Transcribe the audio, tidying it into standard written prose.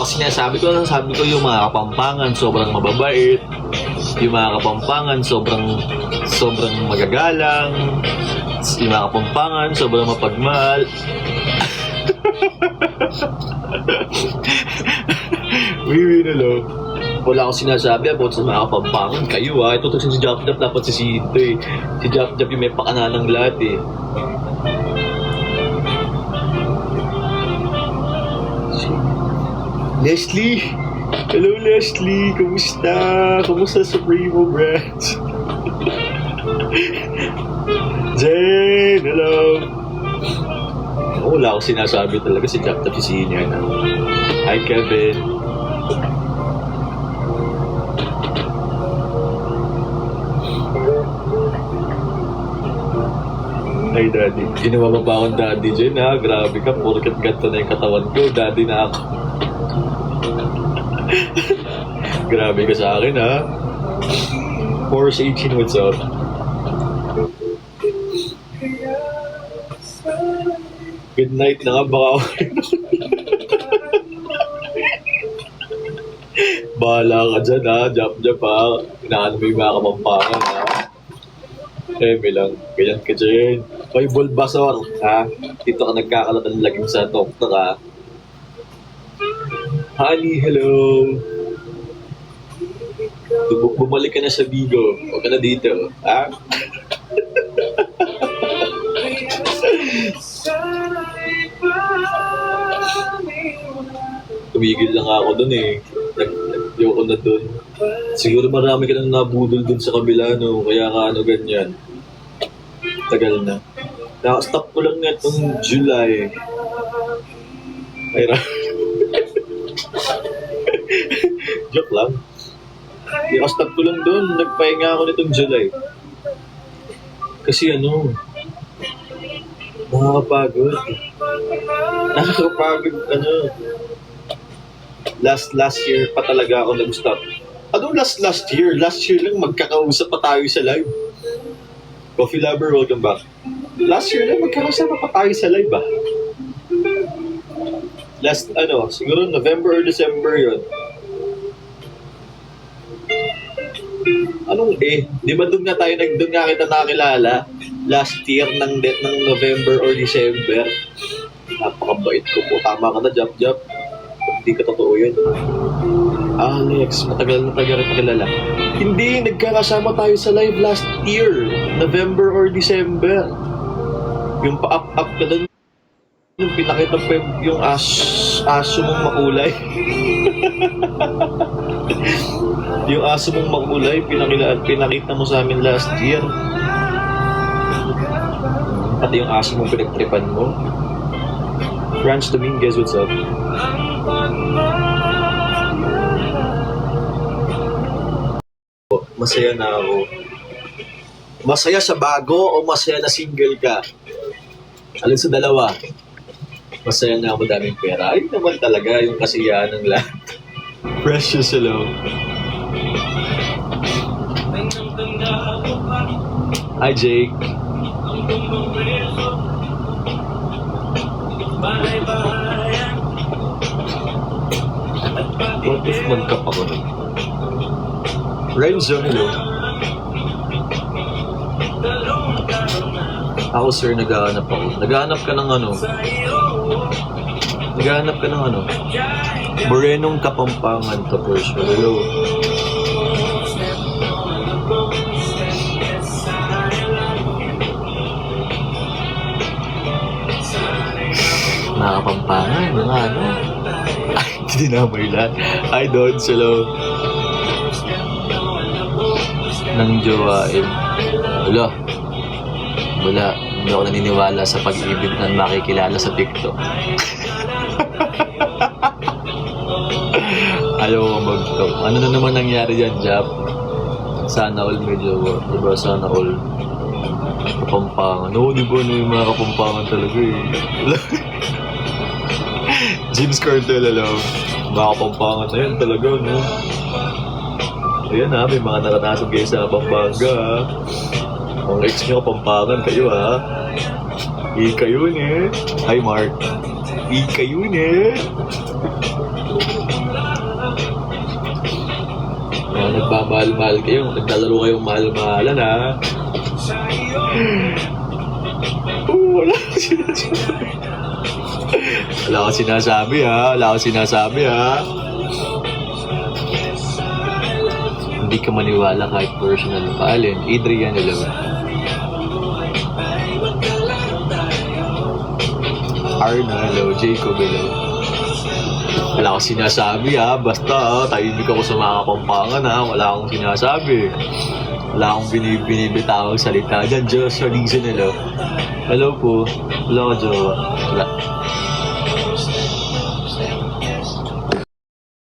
ako sinasabi ko, yung mga Kapampangan sobrang mababait, yung mga Kapampangan sobrang magagalang, yung mga Kapampangan sobrang mapagmahal. Wiwi na lang. Wala akong sinasabi about sa mga Kapampangan. Kayo ito to si Jap Jap, dapat si Sito eh. Si Jap Jap yung may pakana ng lahat eh. Leslie! Hello Leslie! Kamusta? Kamusta Supremo Branch? Jane! Hello! Wala akong sinasabi talaga si Jap Jap si Senior na. Hi Kevin! Ay daddy, ginawa mo pa akong daddy dyan ha? Grabe ka, porket ganito na yung katawan ko, daddy na ako. Grabe ka sa akin ha. Force 18, what's up? Good night na nga, baka bahala ka dyan ha, jump ha. Inaano mo yung mga Kapampangan ha. May lang, ganyan ka dyan. Hoy Bulbasaur ha, dito ka nagkakalat ng laging sa doktor ha. Honey, hello. Bumalik ka na sa Bigo. Huwag ka na dito. Ha? Tumigil lang ako dun eh. Nag-yoko na dun. Siguro marami ka nang nabudol dun sa kabila, no? Kaya nga ganyan. Tagal na. Naka-stop ko lang na itong July. Ay, joke lang. Naka-stop ko lang doon. Nagpahinga ako nitong July. Kasi nakakapagod. Nakakapagod, Last year pa talaga ako nag-stop. Last year? Last year lang magkakausap pa tayo sa live. Coffee Lover, welcome back. Last year lang magkakausap pa tayo sa live ba? Siguro November or December yun. Di ba doon nga kita nakilala? Last year ng November or December. Napakabait ko po. Tama ka na, Jap. Hindi ka totoo yun. Alex, matagal na tayo rin pakilala. Hindi, nagkakasama tayo sa live last year. November or December. Yung pa-up ka doon. Yung pinakita pa yung aso mong makulay. Yung aso mong makulay, pinakita mo sa amin last year. Pati yung aso mong pinagtripan mo. Franz Dominguez, what's up? Masaya na ako. Masaya sa bago o masaya na single ka? Alin sa dalawa? Masaya na ako, daming pera. Ayun naman talaga yung kasiyahan ng lahat. Precious, hello. Hi, Jake. What if magkap ako nun? Renzo, hello. Ako, sir, naghahanap ako. Naghahanap ka ng Morenong Kapampangan ka, first. Hello. Mga Kapampangan, mga Ay, hindi na may lahat. Hi, Don, hello. Nang jowain. Wala. Hindi ako naniniwala sa pag-ibig na makikilala sa TikTok. Ayaw ko mag-talk. Ano na naman nangyari dyan, Jap? Sana all medyo, diba? Sana all Kapampangan. Di ba? Yung mga Kapampangan talaga eh. James Cartel, alam. Mga Kapampangan na yun talaga, no? Ayan may mga naranasan kayo sa Pampanga, ha? Ang ex nyo Kapampangan kayo, ha? Ika yun, eh. Hi, Mark. Ika yun, eh. nagmamahal-mahal kayo, naglalaro kayong mahal-mahalan ha. Wala akong sinasabi. Wala akong sinasabi ha. Wala akong sinasabi ha. Hindi ka maniwala kahit personal pa. Alin? Adrian, hello. Arna, hello. Jacob, hello. Wala akong sinasabi ha. Basta ha, tahimik ako sa mga kapampangan ha. Wala akong sinasabi. Wala akong binibitawang salita dyan. Joshua Lizon, hello. Hello po. Wala ka, Jowa. Wala.